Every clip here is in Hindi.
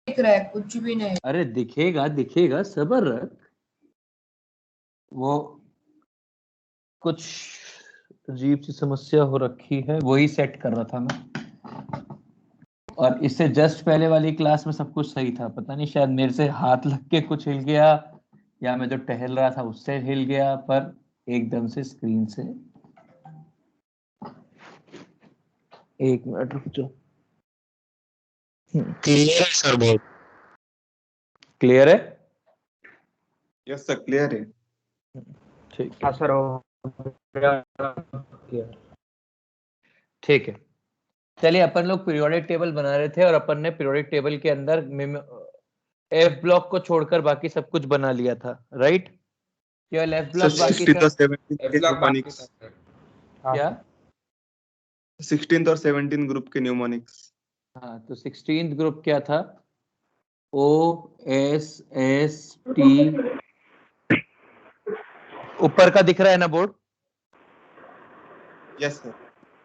दिख रहा है, कुछ भी नहीं। अरे दिखेगा दिखेगा, सब्र रख। वो कुछ अजीब सी समस्या हो रखी है, वही सेट कर रहा था मैं। और इससे जस्ट पहले वाली क्लास में सब कुछ सही था, पता नहीं शायद मेरे से हाथ लग के कुछ हिल गया, या मैं जो टहल रहा था उससे हिल गया, पर एकदम से स्क्रीन से। एक मिनट रुक जाओ। क्लियर है सर, बहुत क्लियर है? यस सर, क्लियर है। ठीक है, हाँ सर, ठीक है। चलिए, अपन लोग पीरियोडिक टेबल बना रहे थे और अपन ने पीरियोडिक टेबल के अंदर एफ ब्लॉक को छोड़कर बाकी सब कुछ बना लिया था, राइट? केवल एफ ब्लॉक बाकी 16th और था। 17th के न्यूमोनिक्स। क्या? 16th और 17th ग्रुप के न्यूमोनिक्स। हाँ, तो 16th ग्रुप क्या था? OSST। ऊपर का दिख रहा है ना बोर्ड? Yes sir.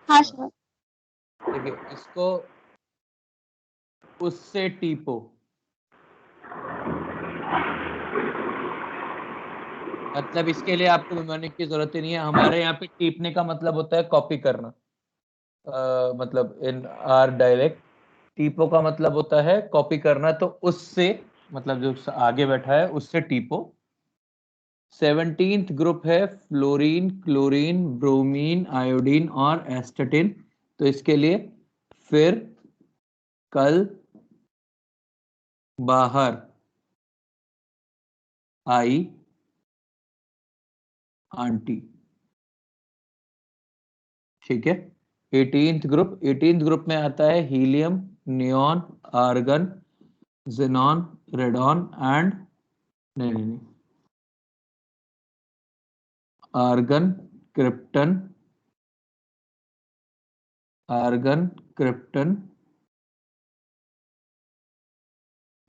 हाँ सर। ठीक है, इसको उससे टीपो। मतलब इसके लिए आपको न्यूमोनिक की जरूरत ही नहीं है। हमारे यहाँ पे टीपने का मतलब होता है कॉपी करना। मतलब इन आर डायरेक्ट टीपो का मतलब होता है कॉपी करना, तो उससे मतलब जो आगे बैठा है उससे टीपो। 17th ग्रुप है फ्लोरीन, क्लोरीन, ब्रोमीन, आयोडीन और एस्टेटिन। तो इसके लिए फिर, कल, बाहर, आई, आंटी। ठीक है। 18th ग्रुप में आता है helium, neon, argon, xenon, radon and, नहीं, argon, krypton, argon, krypton,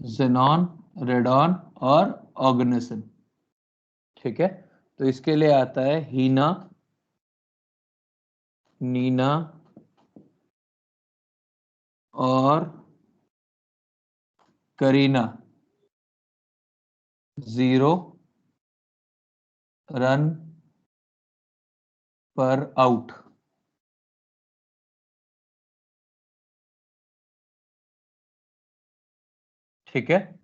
xenon, radon और ऑर्गेनिसन। ठीक है। तो इसके लिए आता है हीना, नीना और करीना। जीरो, रन पर आउट। ठीक है।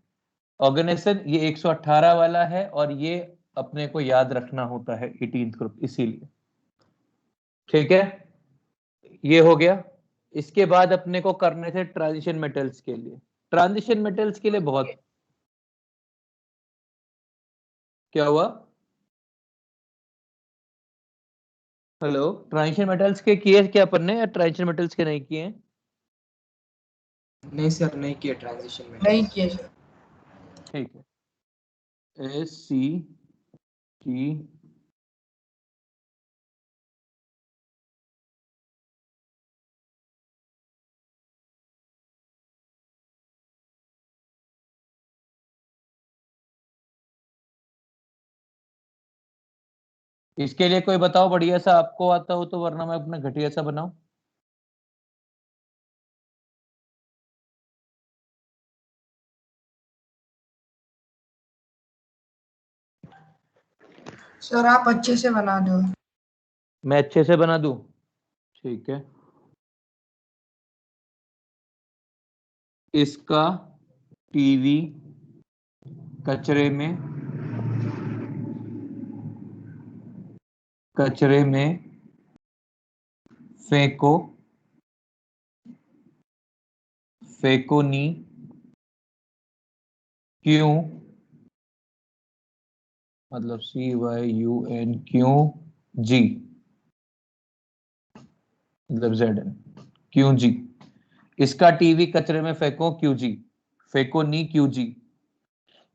ऑर्गेनाइजेशन ये 118 वाला है और ये अपने को याद रखना होता है 18th ग्रुप, इसीलिए। ठीक है, ये हो गया। इसके बाद अपने को करने थे ट्रांजिशन मेटल्स के लिए। ट्रांजिशन मेटल्स के लिए बहुत, क्या हुआ? हेलो, ट्रांजिशन मेटल्स के किए क्या अपन ने, या ट्रांजिशन मेटल्स के नहीं किए? नहीं सर, नहीं किया ट्रांजिशन में। नहीं किए सर। ठीक है। SCT इसके लिए कोई बताओ बढ़िया सा, आपको आता हो तो, वरना मैं अपना घटिया सा बनाऊं। सर आप अच्छे से बना दो। मैं अच्छे से बना दूं? ठीक है। इसका टीवी कचरे में फेंको, फेंको नी। क्यों? मतलब CYUN, क्यों जी, मतलब ZN, क्यों जी। इसका टीवी कचरे में फेंको, क्यों जी, फेंको नी, क्यों जी।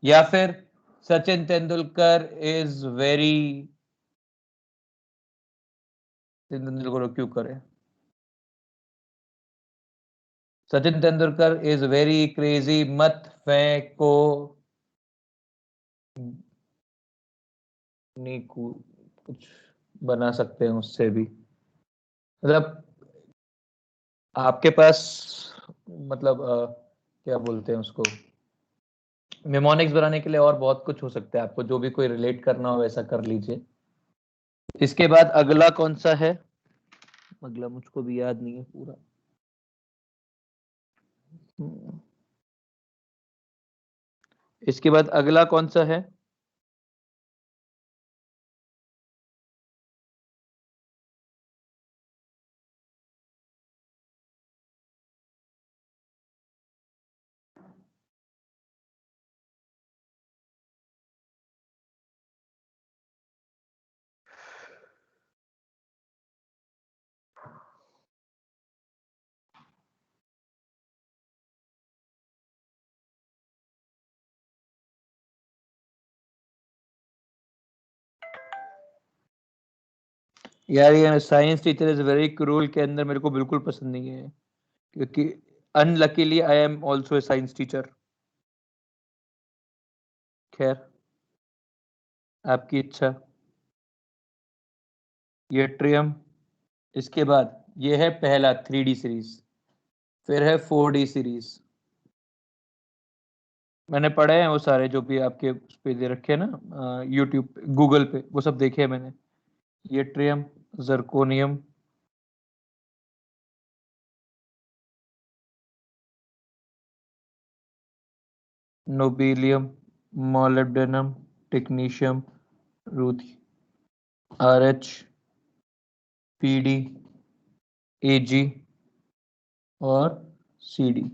या फिर सचिन तेंदुलकर इज वेरी, तेंदुलकर क्यों करे, Sachin Tendulkar is very crazy, मत फेंको नी। कुछ बना सकते हैं उससे भी, मतलब आपके पास, मतलब क्या बोलते हैं उसको, मेमोनिक्स बनाने के लिए और बहुत कुछ हो सकता है, आपको जो भी कोई रिलेट करना हो वैसा कर लीजिए। इसके बाद अगला कौन सा है, अगला मुझको भी याद नहीं है पूरा। इसके बाद अगला कौन सा है, यार ये science teacher is very cruel के अंदर मेरे को बिल्कुल पसंद नहीं है, क्योंकि unluckily I am also a science teacher. खैर, आपकी इच्छा। ये ट्रियम, इसके बाद ये है पहला 3D सीरीज, फिर है 4D सीरीज। मैंने पढ़े हैं वो सारे जो भी आपके उस पे दे रखे हैं ना, यूट्यूब पे, गूगल पे, वो सब देखे हैं मैंने। ये yttrium, zirconium, niobium, molybdenum, technetium, रूथी, RH, PD, AG और CD।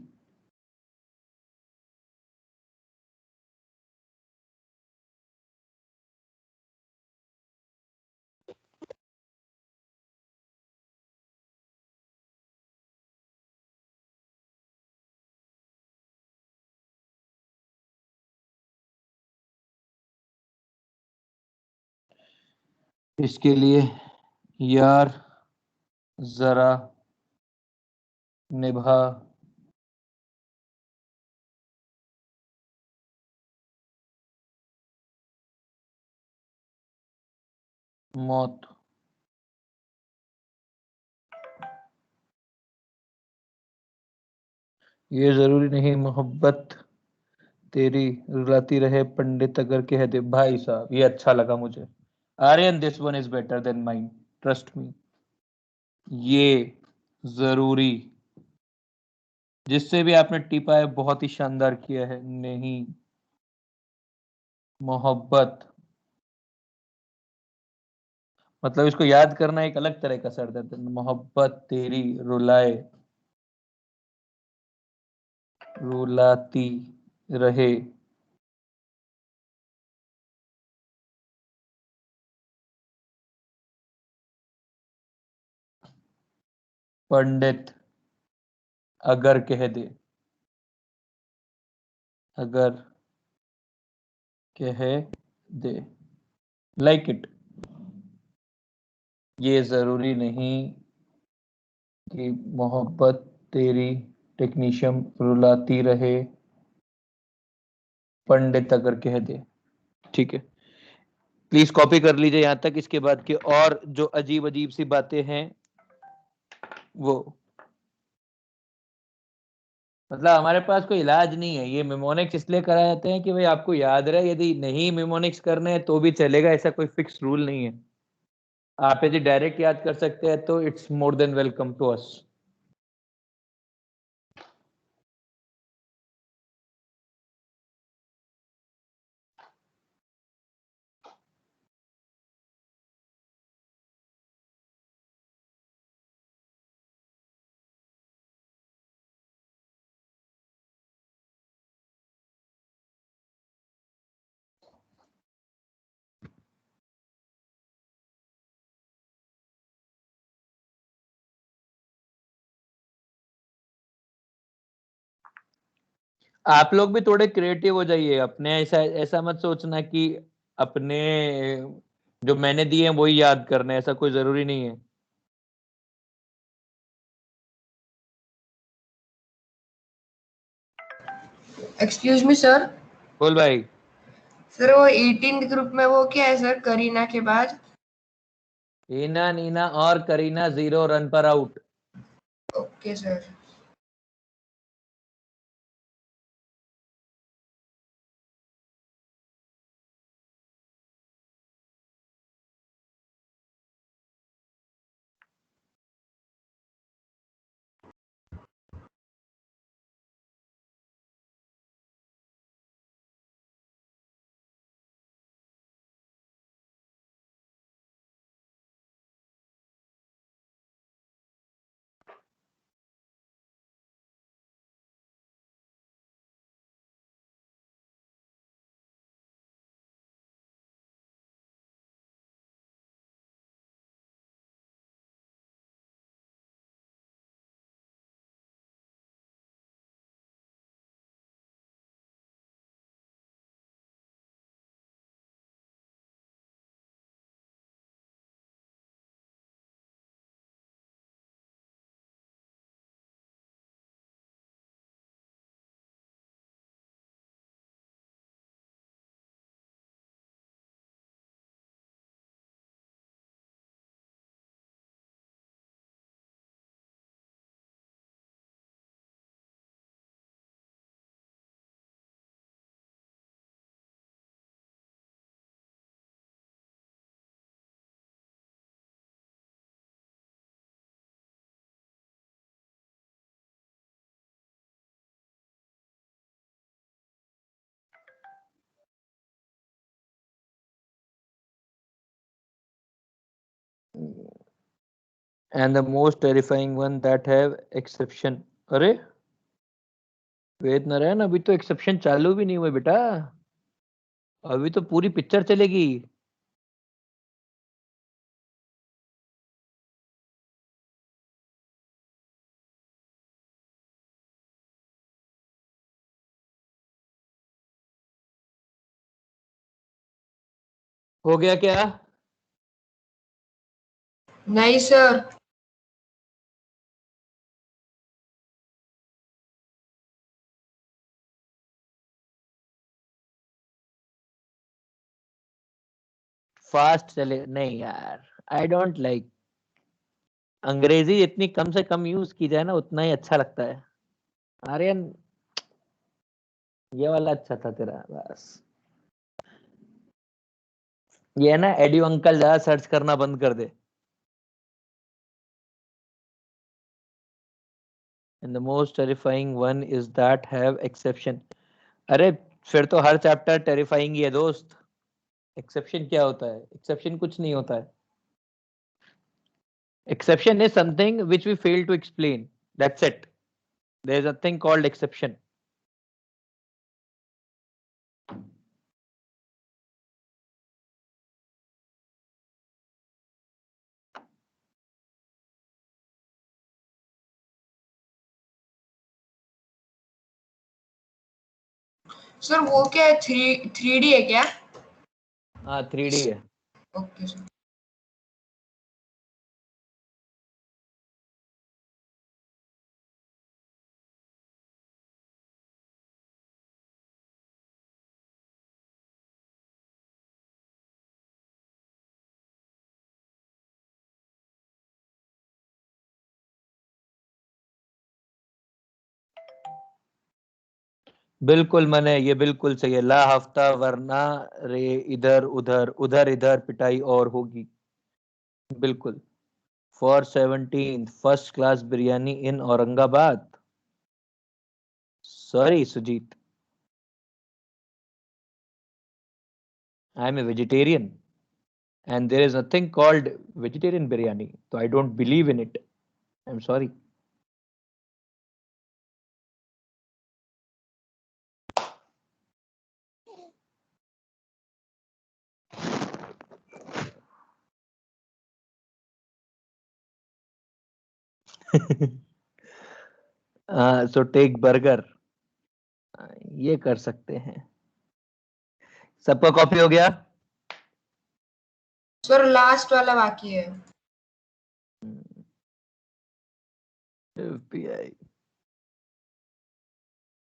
इसके लिए यार जरा निभा मौत, ये जरूरी नहीं मोहब्बत तेरी रुलाती रहे पंडित अगर कह दे। भाई साहब ये अच्छा लगा मुझे। Aryan, this one is better than mine, trust me. ये जरूरी, जिससे भी आपने टिपा है बहुत ही शानदार किया है। नहीं, मोहब्बत मतलब इसको याद करना एक अलग तरह का सरदर्द है। मोहब्बत तेरी रुलाए, रुलाती रहे पंडित अगर कह दे, अगर कह दे, लाइक इट। ये जरूरी नहीं कि मोहब्बत तेरी टेक्नीशियम रुलाती रहे पंडित अगर कह दे। ठीक है, प्लीज कॉपी कर लीजिए यहां तक। इसके बाद के और जो अजीब अजीब सी बातें हैं वो, मतलब हमारे पास कोई इलाज नहीं है। ये मेमोनिक्स इसलिए कराए जाते हैं कि भाई आपको याद रहे, यदि नहीं मेमोनिक्स करने हैं तो भी चलेगा, ऐसा कोई फिक्स रूल नहीं है। आप यदि डायरेक्ट याद कर सकते हैं तो it's more than welcome to us. आप लोग भी थोड़े क्रिएटिव हो जाइए अपने, ऐसा ऐसा मत सोचना कि अपने जो मैंने दिए हैं वही याद करने, ऐसा कोई जरूरी नहीं है। Excuse me sir. बोल भाई। सर वो 18th ग्रुप में वो क्या है सर, करीना के बाद? हीना, नीना और करीना 0 रन पर out. Okay sir. and the most terrifying one that have exception. अरे वेद नारायण, अभी तो एक्सेप्शन चालू भी नहीं हुए बेटा, अभी तो पूरी पिक्चर चलेगी। हो गया क्या? नहीं सर। फास्ट चले नहीं यार, आई डोंट लाइक। अंग्रेजी इतनी कम से कम यूज की जाए ना, उतना ही अच्छा लगता है। आर्यन, ये वाला अच्छा था तेरा, बस ये है ना, एडियो अंकल ज्यादा सर्च करना बंद कर दे। And the most terrifying one is that have exception. अरे फिर तो हर चैप्टर टेरिफाइंग ही है दोस्त। एक्सेप्शन क्या होता है? एक्सेप्शन कुछ नहीं होता है। Exception is something which we fail to explain. That's it. There is a thing called exception. Sir वो क्या है, 3D है क्या? हाँ 3D है। Okay sir. बिल्कुल मने, ये बिल्कुल सही है। ला हफ्ता वरना रे इधर उधर, उधर इधर पिटाई और होगी। बिल्कुल। For 17 first class biryani in Aurangabad. Sorry Sujit, I am a vegetarian and there is nothing called vegetarian biryani, so I don't believe in it. I'm sorry. So take burger, ये कर सकते हैं। सबका कॉपी हो गया? सर लास्ट वाला बाकी है। FBI।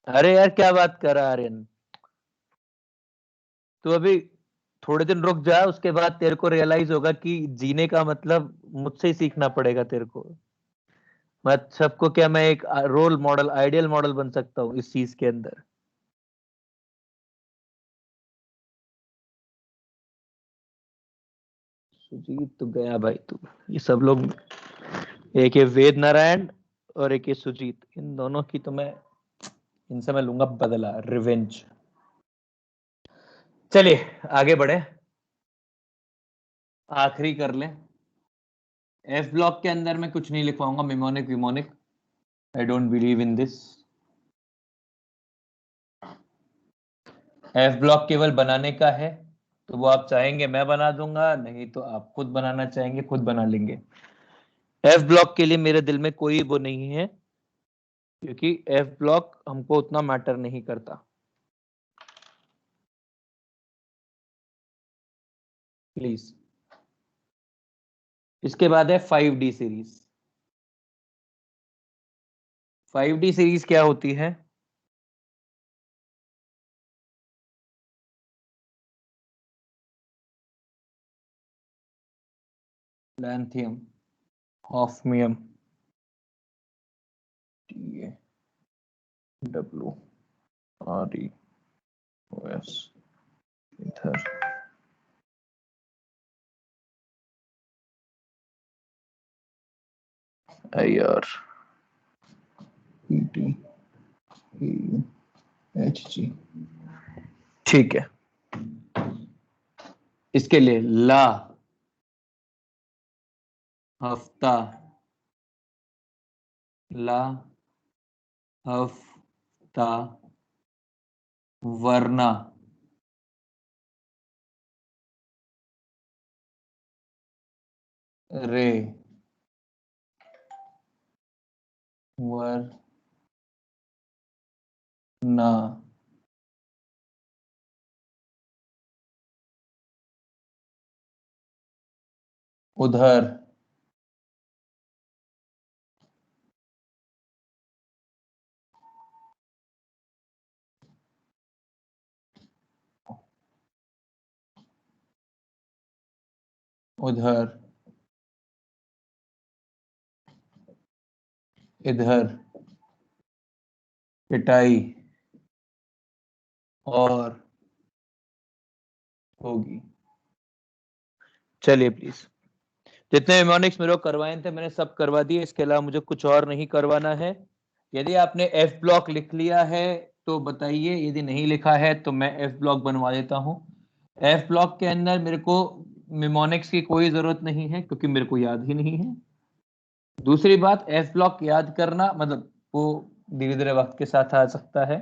अरे यार क्या बात कर रहा है आर्यन, तू अभी थोड़े दिन रुक जा, उसके बाद तेरे को रियलाइज होगा कि जीने का मतलब मुझसे ही सीखना पड़ेगा तेरे को। मैं सबको क्या, मैं एक रोल मॉडल, आइडियल मॉडल बन सकता हूँ इस चीज के अंदर। सुजीत तो गया भाई, तू ये सब लोग, एक ये वेद नारायण और एक ये सुजीत, इन दोनों की तो मैं, इनसे मैं लूंगा बदला, रिवेंज। चलिए आगे बढ़े, आखिरी कर लें। एफ ब्लॉक के अंदर मैं कुछ नहीं लिखवाऊंगा, मिमोनिक विमोनिक, I don't believe in this. F block केवल बनाने का है, तो वो आप चाहेंगे मैं बना दूंगा, नहीं तो आप खुद बनाना चाहेंगे खुद बना लेंगे। एफ ब्लॉक के लिए मेरे दिल में कोई वो नहीं है, क्योंकि एफ ब्लॉक हमको उतना मैटर नहीं करता। प्लीज। इसके बाद है 5D सीरीज। 5D सीरीज क्या होती है? लैंथियम, ऑफ्मियम, TaWReOS, ether, IR, PT, EU, HG। ठीक है, इसके लिए ला, हफ्ता, ला, हफ्ता, वरना, रे, वरना, उधर, उधर, इधर, पिटाई और होगी। चलिए प्लीज, जितने निमोनिक्स मेरे को करवाए थे मैंने सब करवा दिए, इसके अलावा मुझे कुछ और नहीं करवाना है। यदि आपने एफ ब्लॉक लिख लिया है तो बताइए, यदि नहीं लिखा है तो मैं एफ ब्लॉक बनवा देता हूँ। एफ ब्लॉक के अंदर मेरे को निमोनिक्स की कोई जरूरत नहीं है क्योंकि मेरे को याद ही नहीं है। दूसरी बात, एफ ब्लॉक याद करना मतलब वो धीरे धीरे वक्त के साथ आ सकता है,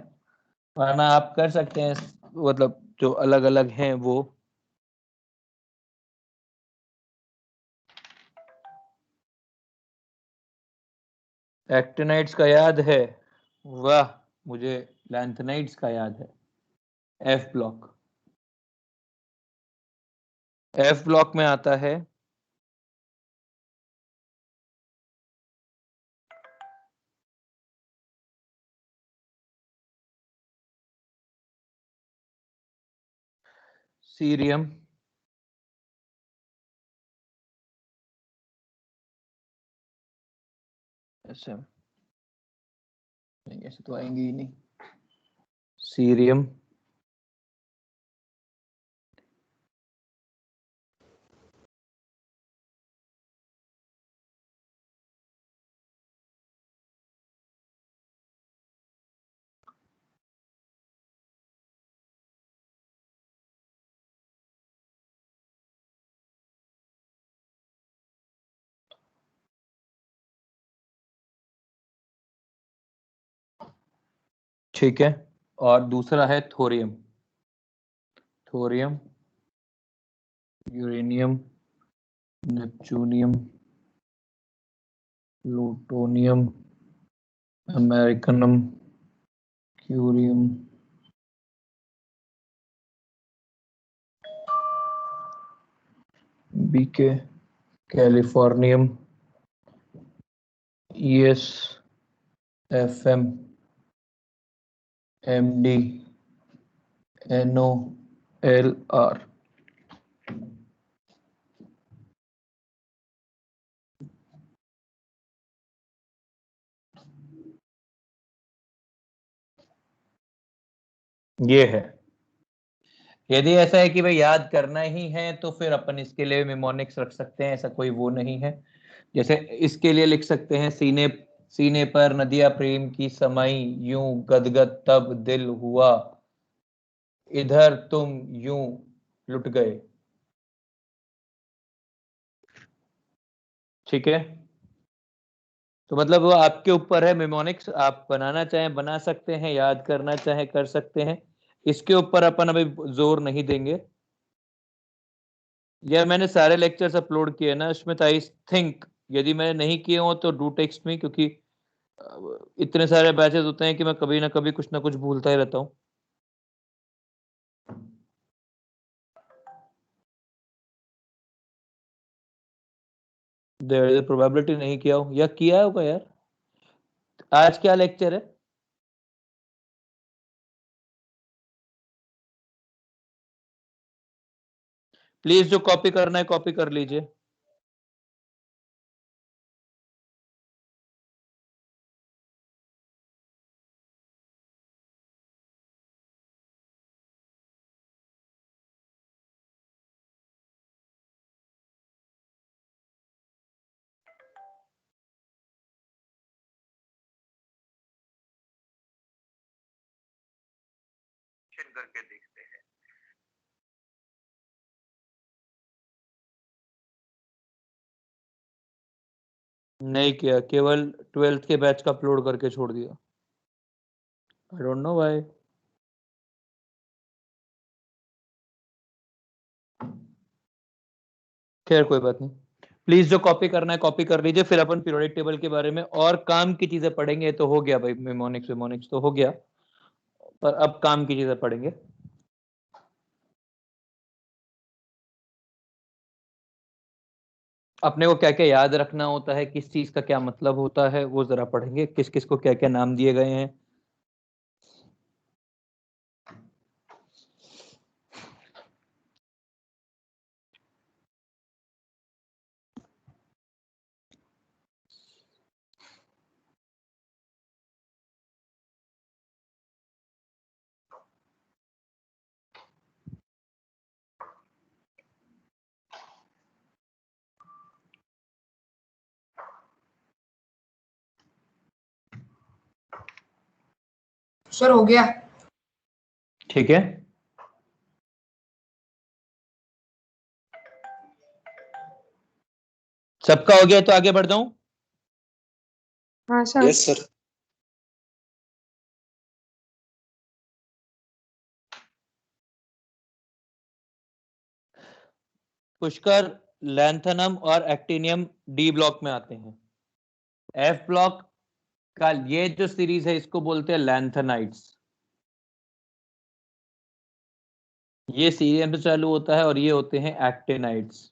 वरना आप कर सकते हैं, मतलब जो अलग अलग हैं वो। एक्टिनाइड्स का याद है, वाह, मुझे लैंथेनाइड्स का याद है। एफ ब्लॉक, एफ ब्लॉक में आता है सीरियम, ऐसे नहीं, ऐसे तो आएंगे ही नहीं, सीरियम, ठीक है। और दूसरा है thorium, thorium, uranium, neptunium, plutonium, americium, curium, BK, californium, ES, FM, MD, NO, LR. ये है। यदि ऐसा है कि भाई याद करना ही है तो फिर अपन इसके लिए निमोनिक्स रख सकते हैं, ऐसा कोई वो नहीं है। जैसे इसके लिए लिख सकते हैं, सीने सीने पर नदिया प्रेम की समाई, यूं गदगद तब दिल हुआ, इधर तुम यूं लुट गए। ठीक है, तो मतलब वो आपके ऊपर है, निमोनिक्स आप बनाना चाहें बना सकते हैं, याद करना चाहें कर सकते हैं, इसके ऊपर अपन अभी जोर नहीं देंगे। यार मैंने सारे लेक्चर्स अपलोड किए ना इसमें, आई थिंक यदि मैंने नहीं किए हो तो डू टेक्स्ट मी, क्योंकि इतने सारे बैचेस होते हैं कि मैं कभी ना कभी कुछ ना कुछ भूलता ही रहता हूँ। देयर इज प्रोबेबिलिटी नहीं किया हो या किया होगा यार। आज क्या लेक्चर है? प्लीज जो कॉपी करना है कॉपी कर लीजिए। करके देखते हैं। नहीं किया, केवल 12th के बैच का अपलोड करके छोड़ दिया। I don't know why. खैर कोई बात नहीं, प्लीज जो कॉपी करना है कॉपी कर लीजिए, फिर अपन पीरियोडिक टेबल के बारे में और काम की चीजें पढ़ेंगे। तो हो गया भाई, मेमोनिक्स तो हो गया, पर अब काम की चीजें पढ़ेंगे। अपने को क्या क्या याद रखना होता है, किस चीज का क्या मतलब होता है, वो जरा पढ़ेंगे, किस किस को क्या क्या नाम दिए गए हैं। सर हो गया। ठीक है, सबका हो गया तो आगे बढ़ जाऊं। हाँ sir. Yes sir. Pushkar, lanthanum और एक्टिनियम डी ब्लॉक में आते हैं। एफ ब्लॉक का ये जो सीरीज है इसको बोलते हैं लैंथेनाइड्स। ये सीरियम से चालू होता है और ये होते हैं एक्टिनाइड्स,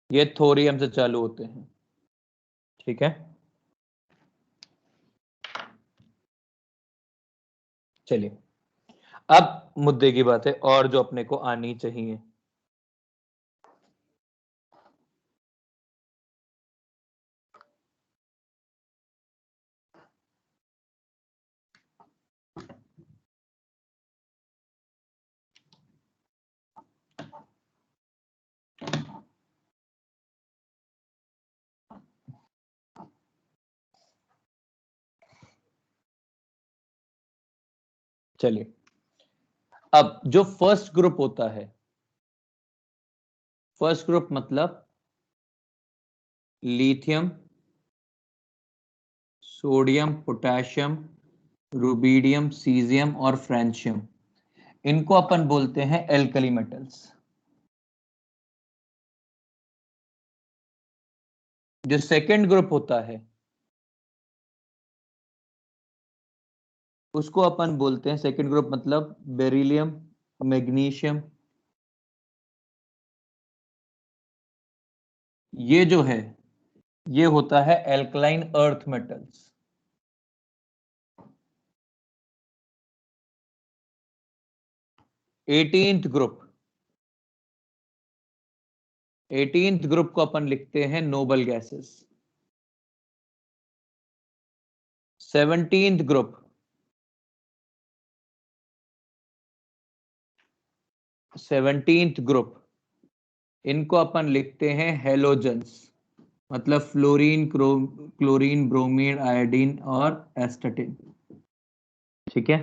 ये थोरियम से चालू होते हैं। ठीक है, चलिए अब मुद्दे की बात है और जो अपने को आनी चाहिए। चलिए, अब जो फर्स्ट ग्रुप होता है, फर्स्ट ग्रुप मतलब lithium, sodium, potassium, rubidium, caesium और फ्रेंशियम, इनको अपन बोलते हैं एल्कली मेटल्स। जो सेकंड ग्रुप होता है उसको अपन बोलते हैं, सेकंड ग्रुप मतलब बेरिलियम, मैग्नीशियम, ये जो है ये होता है alkaline earth metals. Eighteenth group को अपन लिखते हैं noble gases. 17th group, 17th group इनको अपन लिखते हैं हेलोजेंस, मतलब फ्लोरीन, क्लोरीन, ब्रोमीन, आयोडीन और एस्टेटिन। ठीक है,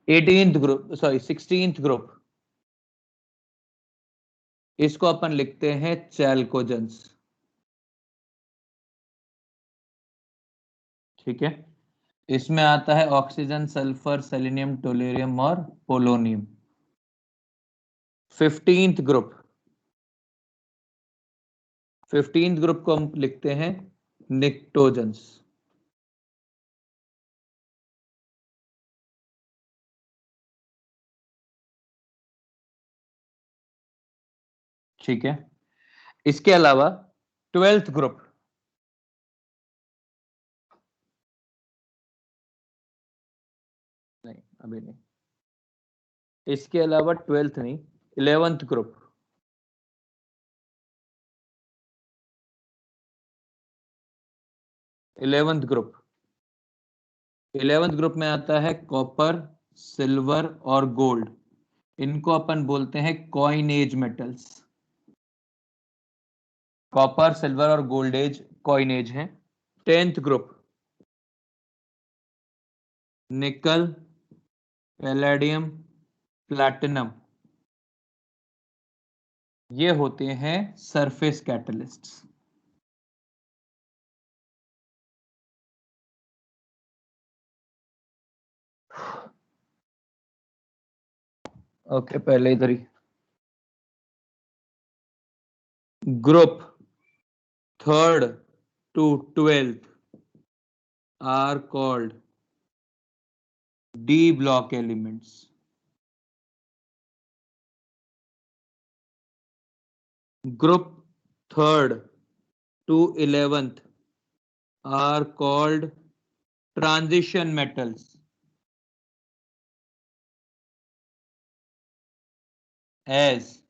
16th ग्रुप इसको अपन लिखते हैं चैल्कोजेंस। ठीक है, इसमें आता है ऑक्सीजन, सल्फर, सेलेनियम, टोलेरियम और polonium. 15th group, 15th group को हम लिखते हैं निक्टोजेंस। ठीक है, इसके अलावा 12th ग्रुप, नहीं अभी नहीं, इसके अलावा 12th नहीं, 11th group, 11th group, 11th group में आता है कॉपर, सिल्वर और गोल्ड, इनको अपन बोलते हैं कॉइनेज मेटल्स। कॉपर, सिल्वर और गोल्ड एज कॉइनेज है। 10th ग्रुप, निकल, पैलेडियम, प्लैटिनम, ये होते हैं सरफेस कैटलिस्ट्स। ओके, पहले इधर ही group 3rd to 12th are called D block elements. Group 3rd to 11th are called transition metals, as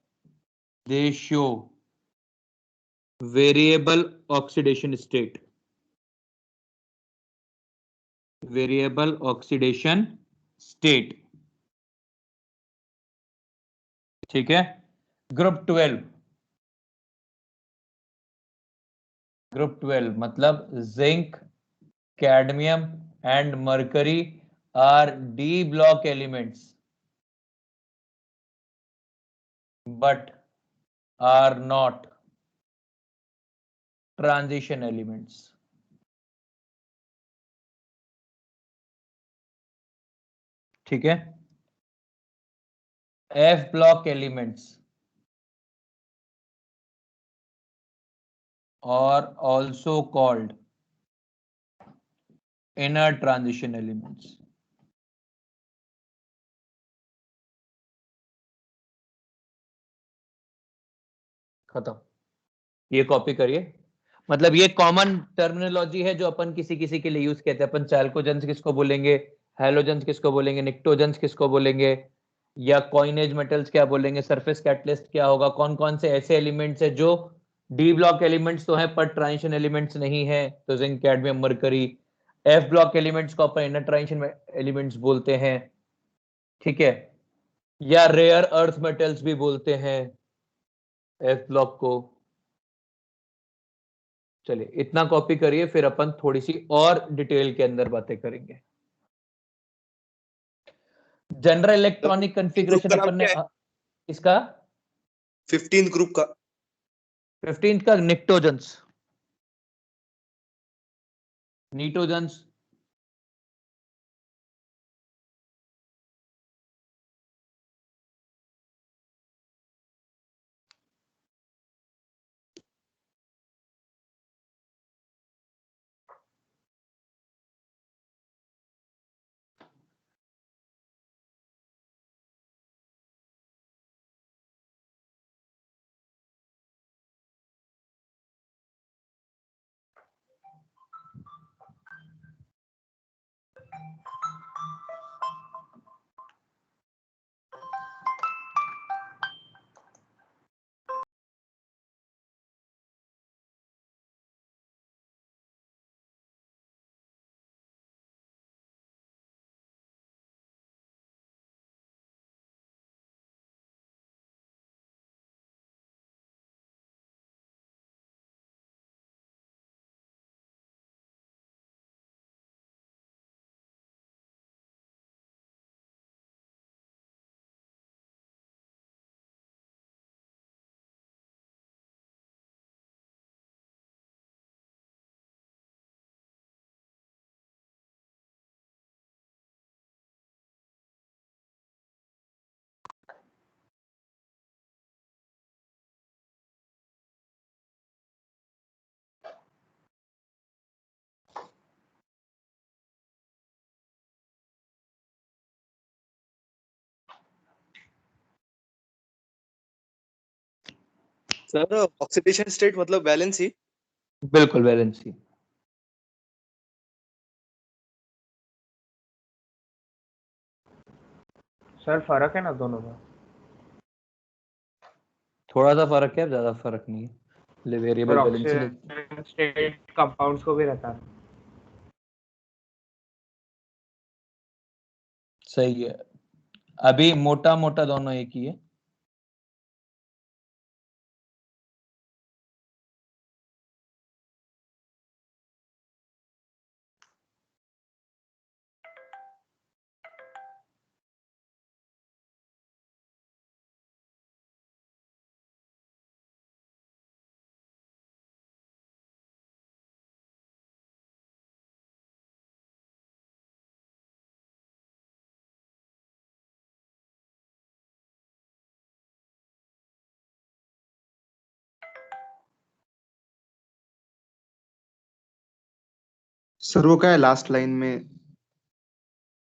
they show variable oxidation state. Variable oxidation state. ठीक है. ग्रुप 12 मतलब zinc, cadmium and mercury are D block elements but are not transition elements. ठीक है. F block elements are also called inner transition elements. खत्म. ये कॉपी करिए. मतलब ये कॉमन टर्मिनोलॉजी है जो अपन किसी किसी के लिए यूज करते हैं. अपन चैल्कोजेंस किसको बोलेंगे, हैलोजेंस किसको बोलेंगे, निक्टोजेंस किसको बोलेंगे, या कॉइनेज मेटल्स क्या बोलेंगे, सरफेस कैटलिस्ट क्या होगा. कौन कौन से ऐसे एलिमेंट्स है जो डी ब्लॉक एलिमेंट्स तो है पर ट्रांजिशन एलिमेंट्स नहीं है, तो zinc, cadmium, mercury. F block elements को अपन इनर ट्रांजिशन एलिमेंट्स बोलते हैं. ठीक है. या रेयर अर्थ मेटल्स भी बोलते हैं एफ ब्लॉक को. चलिए इतना कॉपी करिए, फिर अपन थोड़ी सी और डिटेल के अंदर बातें करेंगे. जनरल इलेक्ट्रॉनिक कॉन्फ़िगरेशन अपन ने इसका 15th ग्रुप का 15th का निक्टोजेंस, नीटोजेंस, सर ऑक्सीडेशन स्टेट मतलब वैलेंसी. बिल्कुल वैलेंसी. सर फर्क है ना दोनों में? थोड़ा सा फर्क है, ज्यादा फर्क नहीं है. Variable sir valency oxidation state compounds को भी रहता है. सही है. अभी मोटा मोटा दोनों एक ही है. सर वो क्या है लास्ट लाइन में,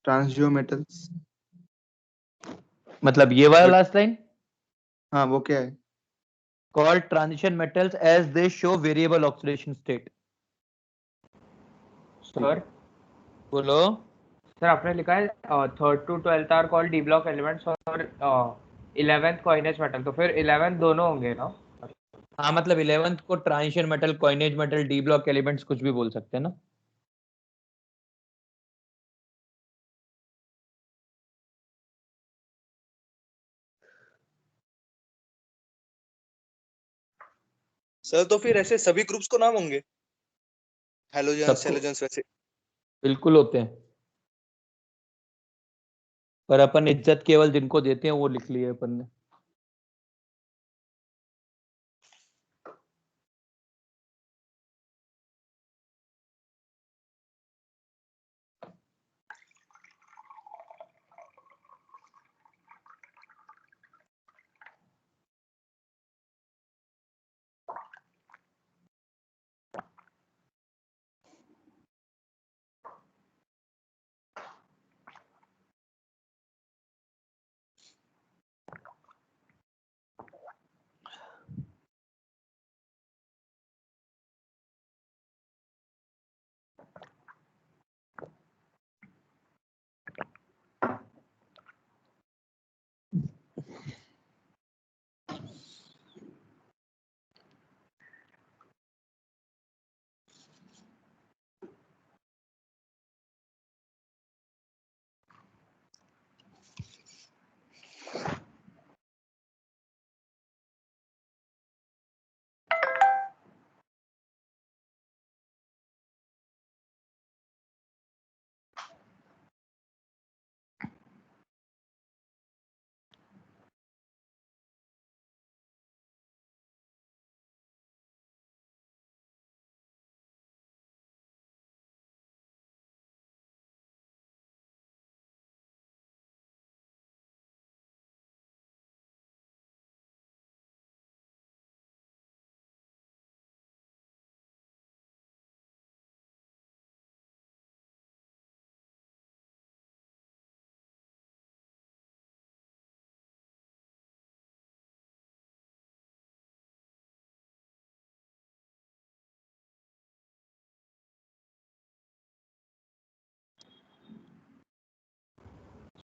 ट्रांसजियो मेटल्स? मतलब ये वाला बट लास्ट लाइन, हाँ वो क्या है? called transition metals as they show variable oxidation state. Sir बोलो। सर आपने लिखा है third to twelfth are called D block elements और 11th कॉइनेज मेटल, तो फिर 11th दोनों होंगे ना? हाँ मतलब 11th को transition metal, coinage metal, D block elements कुछ भी बोल सकते हैं ना। सर तो फिर ऐसे सभी ग्रुप्स को नाम होंगे, हैलोजन्स सबको हैलोजन्स वैसे? बिल्कुल होते हैं, पर अपन इज्जत केवल जिनको देते हैं वो लिख लिए अपन ने।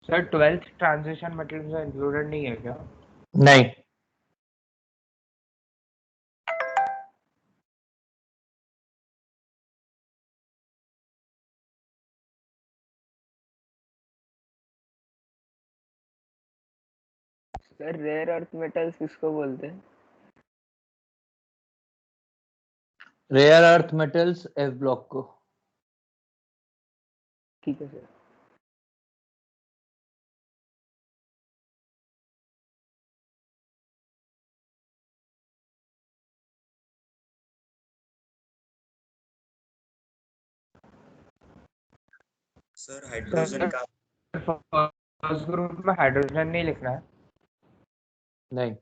सर 12th ट्रांजिशन मेटल्स में इंक्लूडेड नहीं है क्या? नहीं, सर रेयर अर्थ मेटल्स किसको बोलते हैं? Rare earth metals F block को। ठीक है सर। सर हाइड्रोजन का फर्स्ट ग्रुप में हाइड्रोजन नहीं लिखना है? नहीं,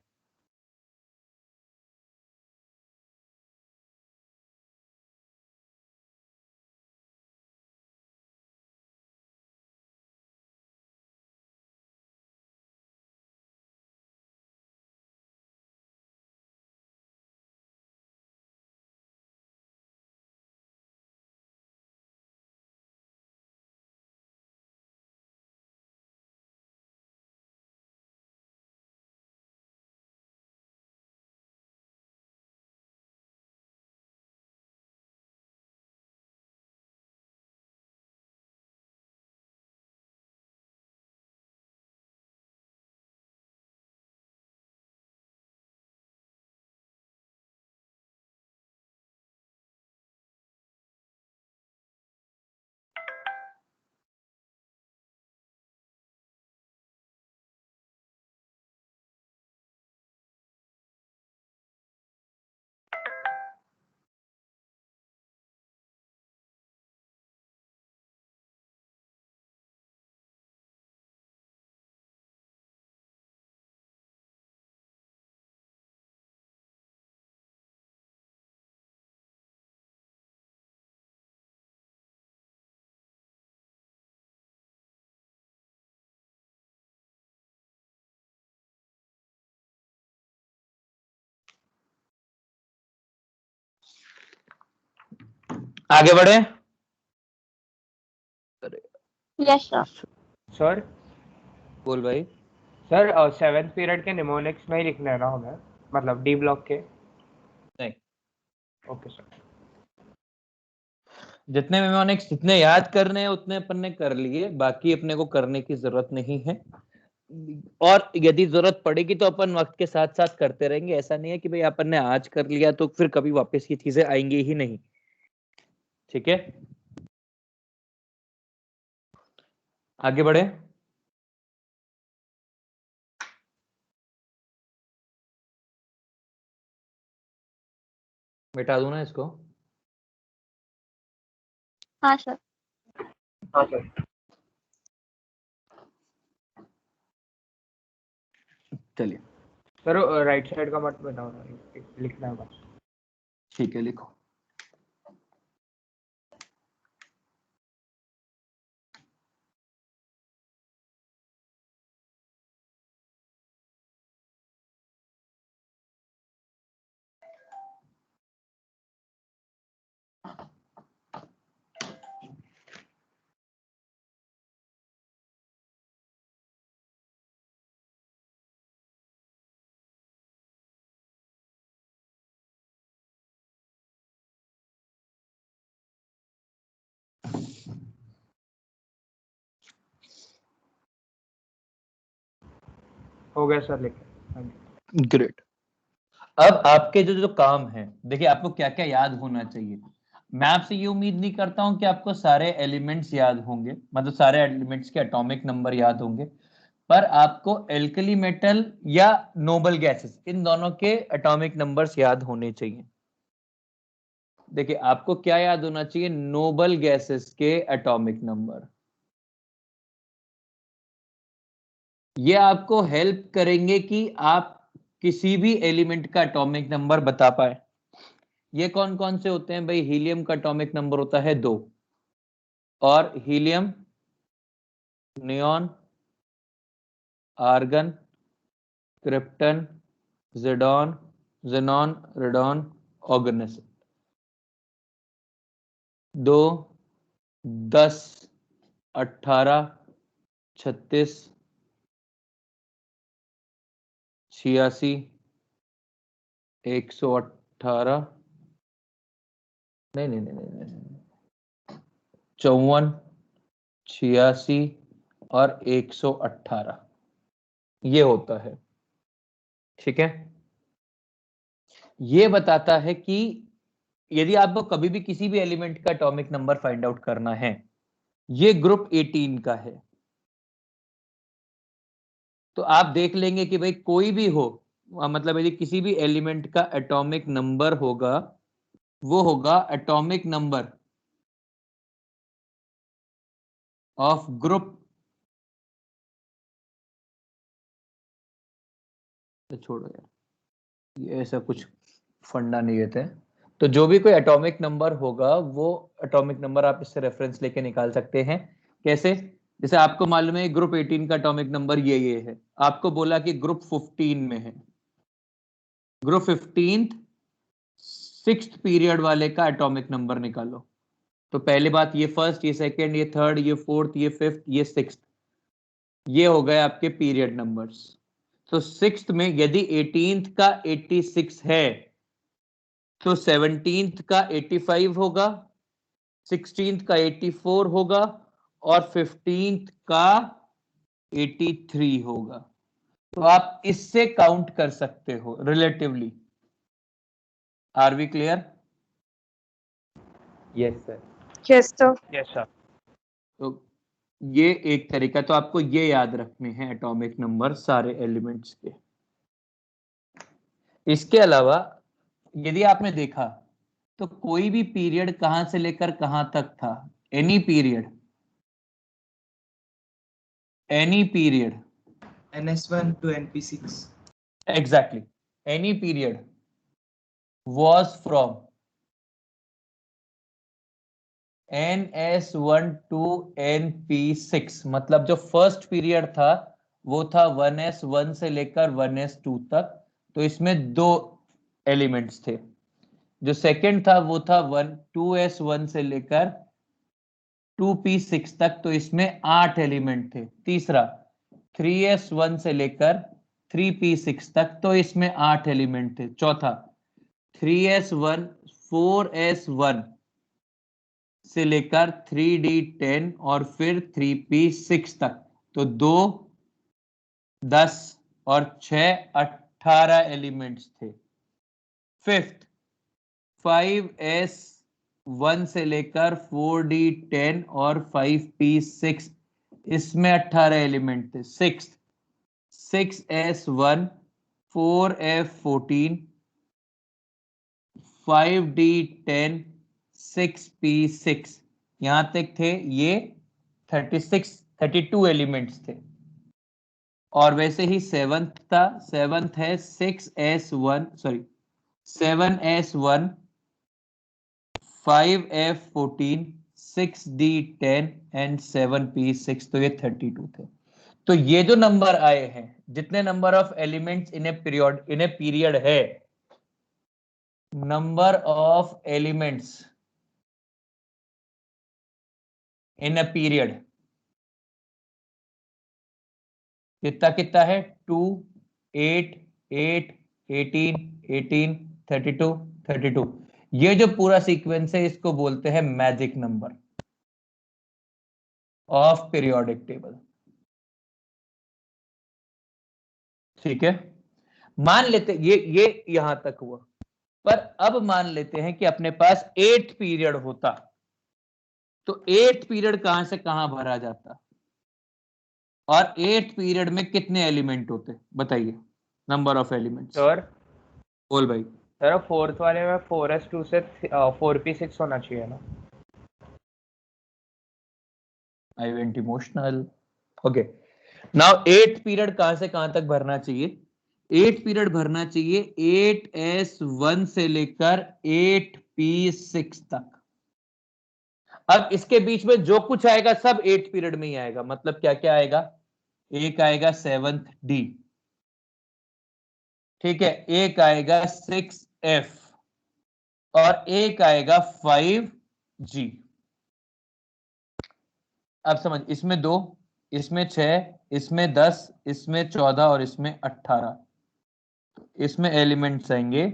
आगे बढ़े। Yes sir. सर बोल भाई। सर 7th पीरियड के निमोनिक्स में ही लिखना है ना हमें, मतलब डी ब्लॉक के? नहीं, ओके सर। जितने मेमोनिक्स जितने याद करने हैं उतने अपन ने कर लिए, बाकी अपने को करने की जरूरत नहीं है। और यदि जरूरत पड़ेगी तो अपन वक्त के साथ साथ करते रहेंगे। ऐसा नहीं है कि भाई अपन ने आज कर लिया तो फिर कभी वापस ये चीजें आएंगी ही नहीं। ठीक है, आगे बढ़े। मिटा दूं ना इसको? हाँ सर। हाँ सर। चलिए सर राइट साइड का मत बताओ ना, लिखना है बस। ठीक है, लिखो। हो गया सर, लिखे। ग्रेट। अब आपके जो जो काम है, देखिए आपको क्या क्या याद होना चाहिए। मैं आपसे ये उम्मीद नहीं करता हूं कि आपको सारे एलिमेंट्स याद होंगे, मतलब सारे एलिमेंट्स के एटॉमिक नंबर याद होंगे, पर आपको एल्कली मेटल या नोबल गैसेस इन दोनों के एटॉमिक नंबर्स याद होने चाहिए। देखिए आपको क्या याद होना चाहिए, नोबल गैसेस के एटॉमिक नंबर। ये आपको हेल्प करेंगे कि आप किसी भी एलिमेंट का एटॉमिक नंबर बता पाए। ये कौन कौन से होते हैं भाई? हीलियम का एटॉमिक नंबर होता है 2, और हीलियम, नियॉन, आर्गन, क्रिप्टन, ज़ेडॉन, ज़ेनॉन, रेडॉन, ऑर्गेनिस। 2, 10, 18, 36, 86, 118, नहीं नहीं नहीं नहीं नहीं, 54, 86 और 118, ये होता है। ठीक है, ये बताता है कि यदि आपको कभी भी किसी भी एलिमेंट का एटॉमिक नंबर फाइंड आउट करना है, ये ग्रुप 18 का है, तो आप देख लेंगे कि भाई कोई भी हो, मतलब यदि किसी भी एलिमेंट का एटॉमिक नंबर होगा, वो होगा एटॉमिक नंबर ऑफ ग्रुप, छोड़ो यार, ये ऐसा कुछ फंडा नहीं देते हैं। तो जो भी कोई एटॉमिक नंबर होगा, वो एटॉमिक नंबर आप इससे रेफरेंस लेके निकाल सकते हैं। कैसे? जैसे आपको मालूम है ग्रुप 18 का एटॉमिक नंबर ये है, आपको बोला कि ग्रुप 15 में है, ग्रुप 15 6th पीरियड वाले का एटॉमिक नंबर निकालो। तो पहली बात, ये फर्स्ट, ये सेकंड, ये थर्ड, ये फोर्थ, ये फिफ्थ, ये सिक्स्थ, ये हो गए आपके पीरियड नंबर्स। तो सिक्स्थ में यदि 18th का 86 है, तो 17th का 85 होगा, 16th का 84 होगा, और 15th का 83 होगा। तो आप इससे काउंट कर सकते हो relatively. Are we clear? Yes sir. Yes sir. Yes sir. तो ये एक तरीका, तो आपको ये याद रखने हैं एटॉमिक नंबर सारे एलिमेंट्स के। इसके अलावा यदि आपने देखा तो कोई भी पीरियड कहां से लेकर कहां तक था, any period, any period, NS1 to NP6. Exactly, any period was from NS1 to NP6। मतलब जो फर्स्ट पीरियड था वो था 1S1 से लेकर 1S2 तक। तो इसमें दो एलिमेंट्स थे, जो सेकंड था वो था 2s1 से लेकर 2p6 तक, तो इसमें 8 एलिमेंट थे। तीसरा 3s1 से लेकर 3p6 तक, तो इसमें 8 एलिमेंट थे। चौथा 3s1 4s1 से लेकर 3d10 और फिर 3p6 तक, तो 2 10 और 6 18 एलिमेंट्स थे। फिफ्थ 5s1 से लेकर 4d10 और 5p6, इसमें 18 एलिमेंट थे। Sixth 6s1 4f14 5d10 6p6, यहां तक थे। ये 32 एलिमेंट्स थे। और वैसे ही सेवंथ था, सेवंथ है 7s1 5f14 6d10 and 7p6, तो ये 32 थे। तो ये जो नंबर आए हैं, जितने number of elements in a period है, number of elements in a period कितना कितना है? 2 8 8 18 18 32 32। ये जो पूरा सीक्वेंस है इसको बोलते हैं magic number of periodic table. ठीक है, मान लेते ये यहां तक हुआ, पर अब मान लेते हैं कि अपने पास 8th पीरियड होता, तो 8th पीरियड कहां से कहां भरा जाता, और 8th पीरियड में कितने एलिमेंट होते, बताइए नंबर ऑफ एलिमेंट्स। सर बोल भाई। सर फोर्थ वाले में 4s2 से 4p6 होना चाहिए ना? I went emotional. Okay, now 8th period कहां से कहां तक भरना चाहिए? 8th पीरियड भरना चाहिए 8s1 से लेकर 8p6 तक। अब इसके बीच में जो कुछ आएगा सब 8th पीरियड में ही आएगा। मतलब क्या क्या आएगा? एक आएगा 7th D, ठीक है, एक आएगा 6f और एक आएगा 5G। अब समझ, इसमें 2, इसमें 6, इसमें 10, इसमें 14 और इसमें 18, इसमें एलिमेंट्स आएंगे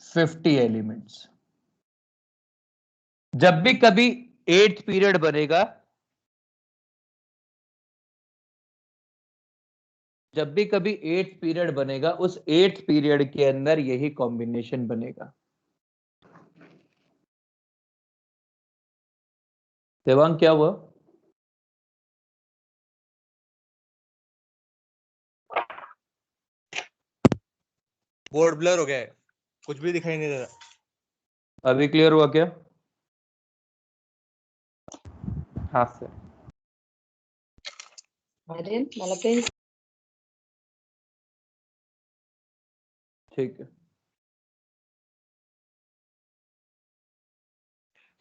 50 एलिमेंट्स। जब भी कभी 8th पीरियड बनेगा, जब भी कभी 8th पीरियड बनेगा, उस 8th पीरियड के अंदर यही कॉम्बिनेशन बनेगा। देवांग क्या हुआ? बोर्ड ब्लर हो गया है, कुछ भी दिखाई नहीं दे रहा। अभी क्लियर हुआ क्या? हाँ सर। ठीक है,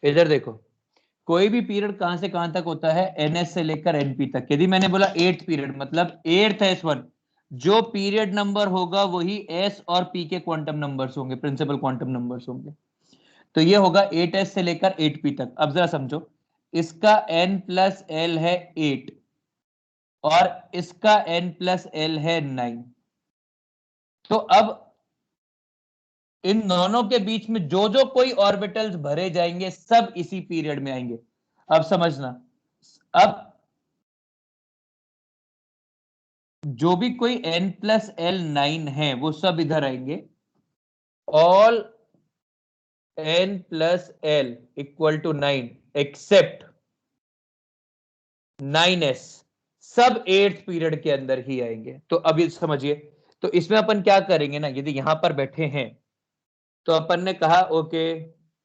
इधर देखो, कोई भी पीरियड कहां से कहां तक होता है? NS से लेकर NP तक। यदि मैंने बोला 8th पीरियड, मतलब 8th S1, जो पीरियड नंबर होगा वही S और P के क्वांटम नंबर्स होंगे, प्रिंसिपल क्वांटम नंबर्स होंगे। तो ये होगा 8S से लेकर 8P तक। अब जरा समझो, इसका N+L है 8 और इसका N+L है 9। तो अब इन दोनों के बीच में जो जो कोई ऑर्बिटल्स भरे जाएंगे सब इसी पीरियड में आएंगे। अब समझना, अब जो भी कोई N+L 9 है वो सब इधर आएंगे। All N+L equal to 9 accept 9s, सब 8th पीरियड के अंदर ही आएंगे। तो अभी समझिए, तो इसमें अपन क्या करेंगे ना, यदि यहां पर बैठे हैं तो अपन ने कहा ओके,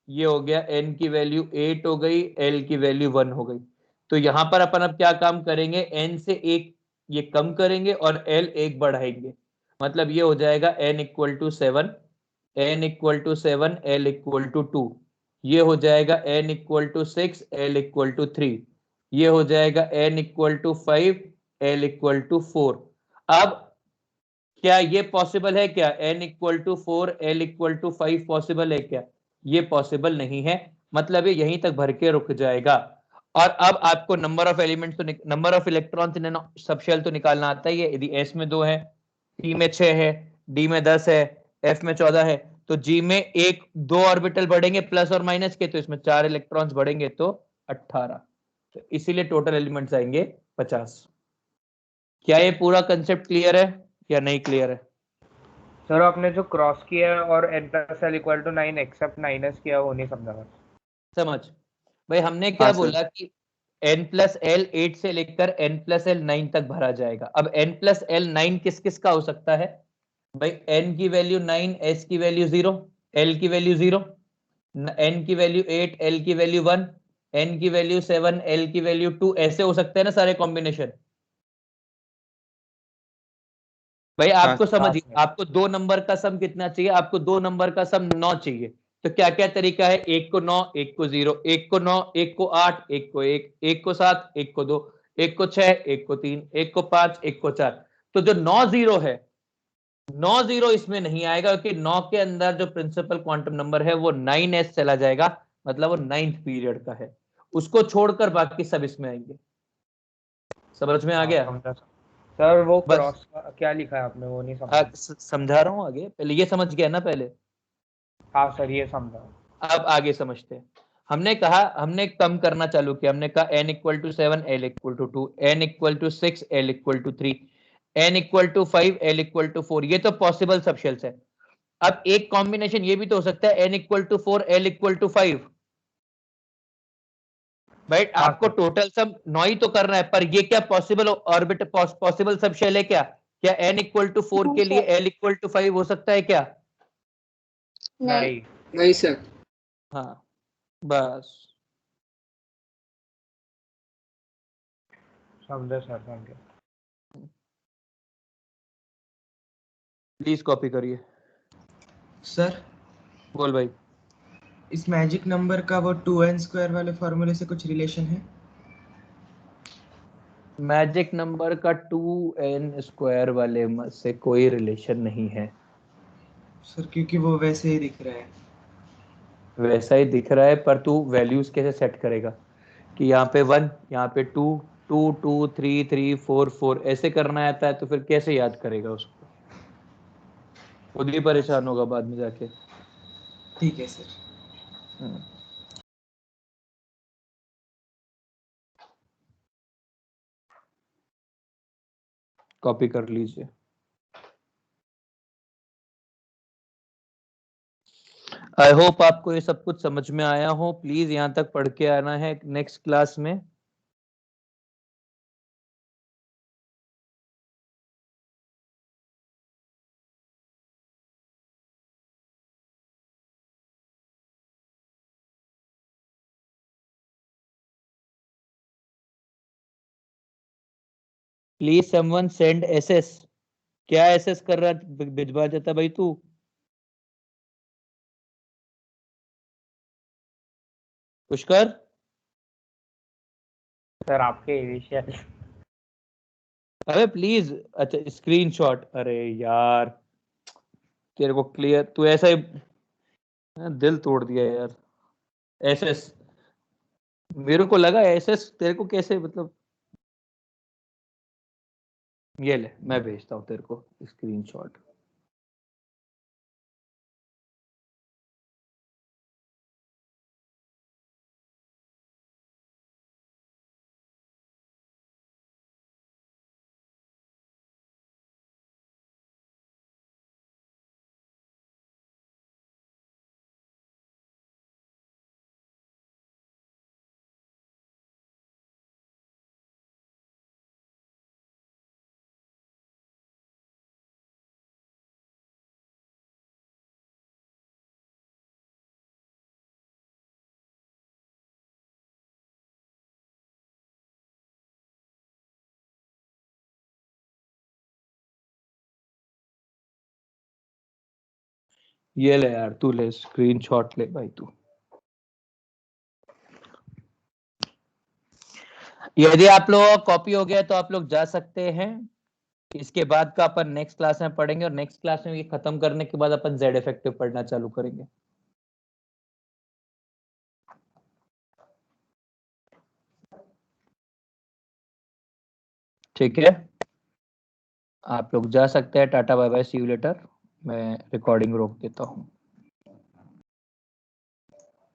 ये हो गया, n की वैल्यू 8 हो गई, l की वैल्यू 1 हो गई। तो यहां पर अपन अब क्या काम करेंगे? n से एक ये कम करेंगे और l एक बढ़ाएंगे। मतलब ये हो जाएगा n equal to 7, n equal to 7, l equal to 2। ये हो जाएगा n equal to 6, l equal to 3। ये हो जाएगा n equal to 5, l equal to 4। अब क्या ये पॉसिबल है क्या? n equal to 4 l equal to 5 possible है क्या? ये पॉसिबल नहीं है, मतलब ये यहीं तक भर के रुक जाएगा। और अब आपको नंबर ऑफ एलिमेंट्स तो number of electrons in sub shell तो निकालना आता ही है। यदि s में 2 है, t में 6 है, d में 10 है, f में 14 है, तो g में 1-2 ऑर्बिटल बढ़ेंगे प्लस और माइनस के, तो इसमें 4 इलेक्ट्रॉन्स बढ़ेंगे तो 18। तो इसीलिए टोटल एलिमेंट्स आएंगे 50। क्या ये पूरा कंसेप्ट क्लियर है या नहीं क्लियर है? सर आपने जो क्रॉस किया है और n plus l equal to 9 except minus किया वो नहीं समझा मैं। समझ भाई, हमने क्या हाँ, सर। बोला कि n प्लस एल 8 से लेकर n प्लस एल 9 तक भरा जाएगा। अब n प्लस एल 9 किस किस का हो सकता है भाई? n की वैल्यू 9, s की वैल्यू 0, l की वैल्यू 0, n की वैल्यू 8, l की वैल्यू 1, n की वैल्यू 7, l की वैल्यू 2, ऐसे हो सकते हैं ना सारे कॉम्बिनेशन। भाई हाँ, आपको समझिए, सर। आपको 2 नंबर का सम कितना चाहिए? आपको 2 नंबर का सम 9 चाहिए। तो क्या क्या तरीका है? 1 को 9, 1 को 0, 1 को 9, 1 को 8, 1 को 1, 1 को 7, 1 को 2, 1 को 6, 1 को 3, 1 को 5, 1 को 4। तो जो 9 0 है, 9 0 इसमें नहीं आएगा, क्योंकि 9 के अंदर जो प्रिंसिपल क्वांटम नंबर है वो 9s चला जाएगा, मतलब वो 9th पीरियड का है। उसको छोड़कर बाकी सब इसमें आएंगे। समझ में आ गया? समझा सर। वो बस क्रॉस क्या लिखा है आपने वो नहीं समझा। समझा रहा हूँ आगे। पहले ये समझ गया ना पहले, हाँ सर ये समझा। अब आगे समझते हैं। हमने कहा, हमने कम करना चालू किया। हमने कहा n equal to 7, l equal to 2, n equal to 6, l equal to 3, n equal to 5, l equal to 4। ये तो पॉसिबल सबशेल्स है। अब एक कॉम्बिनेशन ये भी तो हो सकता है n equal to 4, l equal to 5। Right, हाँ आपको सर। टोटल सम 9 ही तो करना है, पर ये क्या पॉसिबल ऑर्बिट पॉसिबल सबशेल है क्या? क्या n इक्वल टू 4 नहीं के लिए सर। l इक्वल टू 5 हो सकता है क्या? नहीं। नहीं। नहीं सर। हाँ, बस समझे सर समझे। प्लीज कॉपी करिए। सर बोल भाई। इस मैजिक नंबर का वो 2n² वाले फॉर्मूले से कुछ रिलेशन है? मैजिक नंबर का 2n² वाले से कोई रिलेशन नहीं है। सर क्योंकि वो वैसे ही दिख रहा है। वैसा ही दिख रहा है, पर तू वैल्यूज कैसे सेट करेगा कि यहाँ पे 1, यहाँ पे 2, 2 2 3 3 4 4 ऐसे करना आता है? तो फिर कैसे याद करेगा उसको? खुद ही परेशान होगा बाद में जाके। ठीक है सर। कॉपी कर लीजिए। आई होप आपको ये सब कुछ समझ में आया हो। प्लीज यहाँ तक पढ़ के आना है नेक्स्ट क्लास में। Please someone send SS. क्या एसएस कर रहा भिजवा देता भाई तू? पुष्कर, सर आपके इनिशियल। अरे प्लीज। अच्छा, स्क्रीनशॉट। अरे यार, तेरे को क्लियर, तू ऐसा ही दिल तोड़ दिया यार। एसएस, मेरे को लगा एसएस तेरे को कैसे, मतलब ये ले मैं भेजता हूँ तेरे को स्क्रीनशॉट। ये ले यार, तू ले स्क्रीनशॉट ले भाई तू। यदि आप लोग कॉपी हो गया तो आप लोग जा सकते हैं। इसके बाद का अपन नेक्स्ट क्लास में पढ़ेंगे और नेक्स्ट क्लास में ये खत्म करने के बाद अपन जेड इफेक्टिव पढ़ना चालू करेंगे। ठीक है, आप लोग जा सकते हैं। Tata bye bye, see you later. मैं रिकॉर्डिंग रोक देता हूँ।